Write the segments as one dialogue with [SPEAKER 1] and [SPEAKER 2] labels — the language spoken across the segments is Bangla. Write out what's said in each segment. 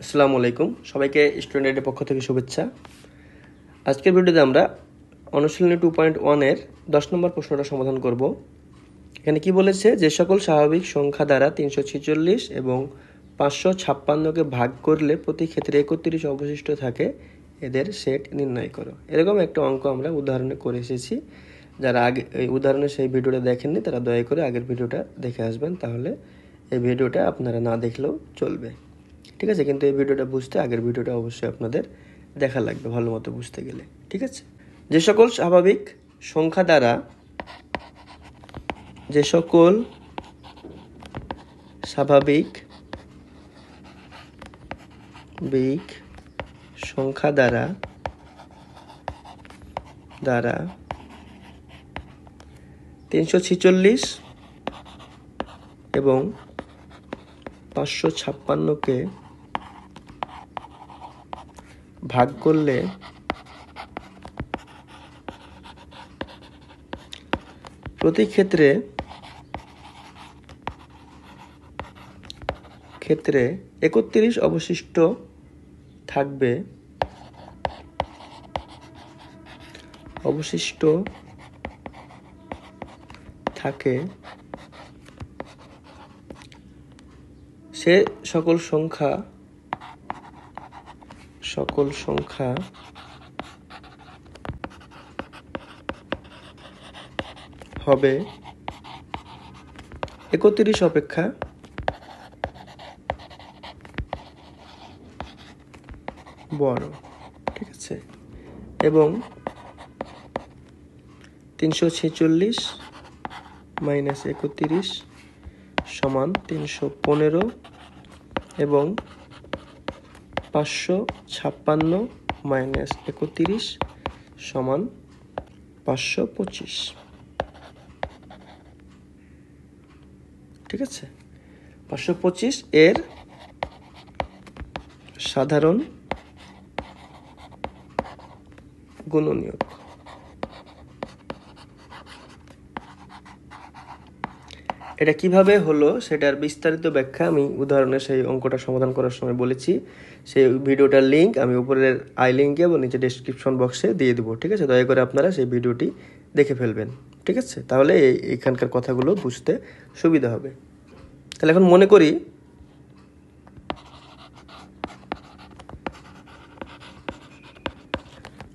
[SPEAKER 1] আসসালামু আলাইকুম, সবাইকে স্টুডেন্টের পক্ষ থেকে শুভেচ্ছা। আজকের ভিডিওতে আমরা অনুশীলনী 2.1 এর 10 নম্বর প্রশ্নটা সমাধান করব। এখানে কি বলেছে, যে সকল স্বাভাবিক সংখ্যা দ্বারা 346 এবং 556কে ভাগ করলে প্রতি ক্ষেত্রে 31 অবশিষ্ট থাকে, এদের সেট নির্ণয় করো। এরকম একটা অঙ্ক আমরা উদাহরণে করে এসেছি। যারা আগে এই উদাহরণে সেই ভিডিওটা দেখেননি তারা দয়া করে আগের ভিডিওটা দেখে আসবেন, তাহলে এই ভিডিওটা আপনারা না দেখলেও চলবে। ঠিক আছে, কিন্তু এই ভিডিওটা বুঝতে আগের ভিডিওটা অবশ্যই আপনাদের দেখা লাগবে ভালো মতো বুঝতে গেলে। ঠিক আছে, যে সকল স্বাভাবিক সংখ্যা দ্বারা সংখ্যা দ্বারা 346 এবং 556কে ভাগ করলে প্রতি ক্ষেত্রে 31 অবশিষ্ট থাকে, সে সকল সংখ্যা হবে 31 অপেক্ষা বড়। ঠিক আছে, এবং 346 মাইনাস 31 সমান 315 এবং 556 মাইনাস 31 সমান 525। ঠিক আছে, 525 এর সাধারণ গুণনীয়ক। এটা কিভাবে হলো সেটার বিস্তারিত ব্যাখ্যা আমি উদাহরণে সেই অঙ্কটা সমাধান করার সময় বলেছি। সেই ভিডিওটার লিঙ্ক আমি উপরের আই লিঙ্কে এবং নিচে ডেসক্রিপশন বক্সে দিয়ে দেবো। ঠিক আছে, দয়া করে আপনারা সেই ভিডিওটি দেখে ফেলবেন। ঠিক আছে, তাহলে এখানকার কথাগুলো বুঝতে সুবিধা হবে। তাহলে এখন মনে করি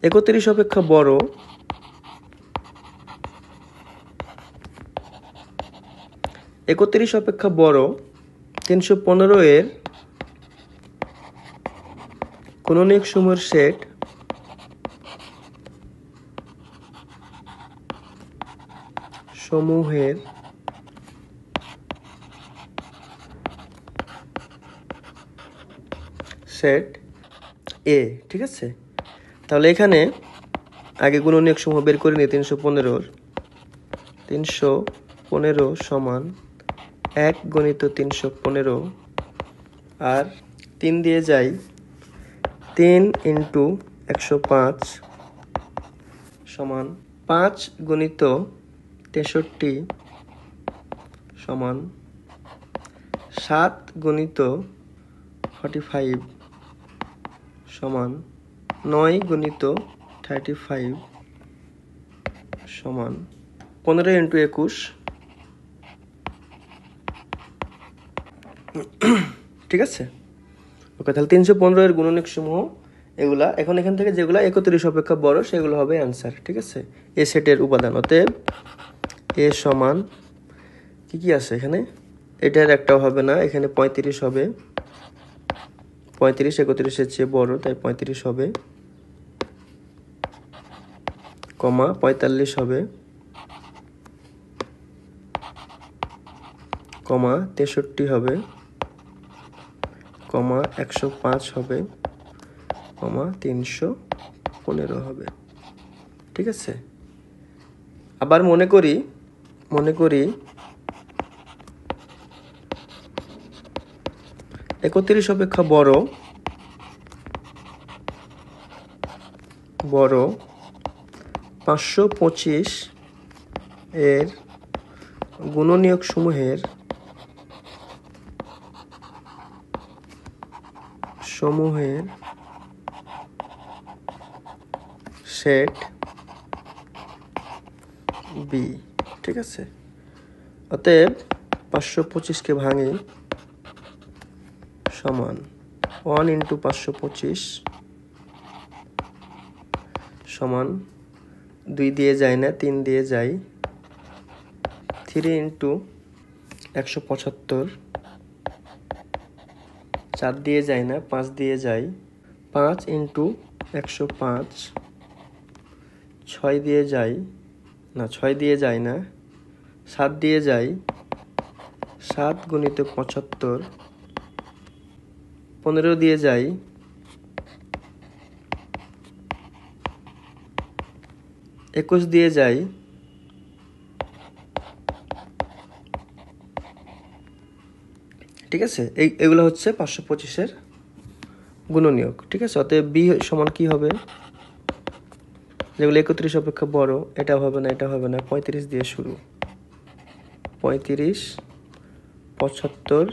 [SPEAKER 1] 31 অপেক্ষা বড় 315 এর গুণনীয়ক সমূহের সেট এ। ঠিক আছে, তাহলে এখানে আগে গুণনীয়ক সমূহ বের করে নিই। 315 সমান 1 গণিত 315 আর 3 দিয়ে যাই 3 ইন্টু 105 সমান 5 গণিত 63 সমান 7 গণিত 45 সমান 9 গণিত 35 সমান 15 ইন্টু 21। ঠিক আছে, ওকে, তাহলে 315 এর গুণনীয়ক সমূহ এগুলা। এখন এখান থেকে যেগুলা 31 অপেক্ষা বড় সেগুলো হবে অ্যান্সার। ঠিক আছে, এ সেটের উপাদান। অতএব এ সমান কি আছে এখানে, এটার একটাও হবে না, এখানে 35 হবে। 35 31-এর চেয়ে বড়, তাই 35 হবে, কমা 45 হবে, কমা 63 হবে, কমা 105 হবে, কমা 315 হবে। ঠিক আছে, আবার মনে করি 31 অপেক্ষা বড় 525 এর গুণনীয়ক সমূহের সমূহের সেট বি। ঠিক আছে, অতএব 525কে ভাঙি সমান 1 × 525 সমান 2 দিয়ে যায় না, 3 দিয়ে যায়, 3 × 175, 4 দিয়ে যায় না, 5 দিয়ে যায়, 5 × 105, 6 দিয়ে যায় না, 6 দিয়ে যায় না, 7 দিয়ে যায়, 7 × 75, 15 দিয়ে যায়, 21 দিয়ে যায়, ঠিক আছে। এগুলো হচ্ছে 525-এর গুণনীয়ক। ঠিক আছে, অতএব বি সমান কি হবে, যেগুলো 31 অপেক্ষা বড়, এটা হবে না, এটা হবে না, 35 দিয়ে শুরু, 35, 75,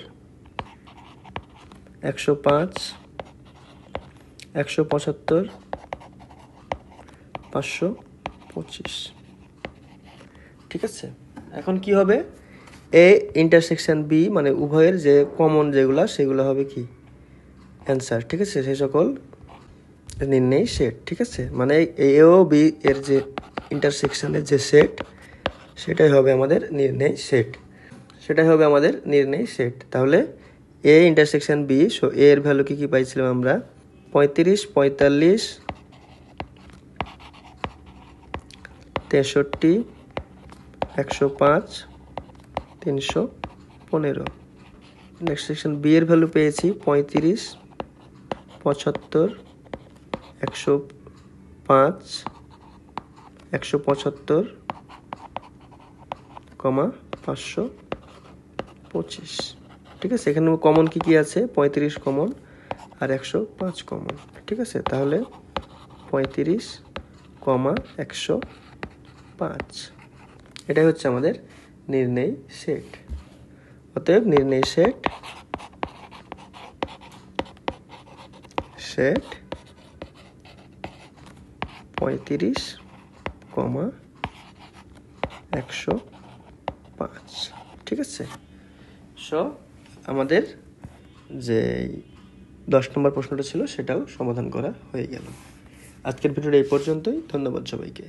[SPEAKER 1] 105, 175, 525। ঠিক আছে, এখন কি হবে, এ ইন্টারসেকশন বি মানে উভয়ের যে কমন যেগুলো সেগুলো হবে কি অ্যান্সার। ঠিক আছে, সেই সকল নির্ণয় সেট। ঠিক আছে, মানে এ ও বি এর যে ইন্টারসেকশনের যে সেট সেটাই হবে আমাদের নির্ণয় সেট, সেটাই হবে আমাদের নির্ণয় সেট। তাহলে এ ইন্টারসেকশন বি, সো এ এর ভ্যালু কি পাইছিলাম আমরা, 35, 45, 63, 105, 315। নেক্সট সেকশন বি এর ভ্যালু পেয়েছি 35, 75, 105, 175, 525। ঠিক আছে, এখানে কমন কি আছে, 35 কমন আর 105 কমন। ঠিক আছে, তাহলে 35, 105, এটাই হচ্ছে আমাদের নির্ণয় সেট। অতএব নির্ণয় সেট 35, 105। ঠিক আছে, সো আমাদের যে 10 নম্বর প্রশ্নটা ছিল সেটাও সমাধান করা হয়ে গেল। আজকের ভিডিওটা এই পর্যন্তই। ধন্যবাদ সবাইকে।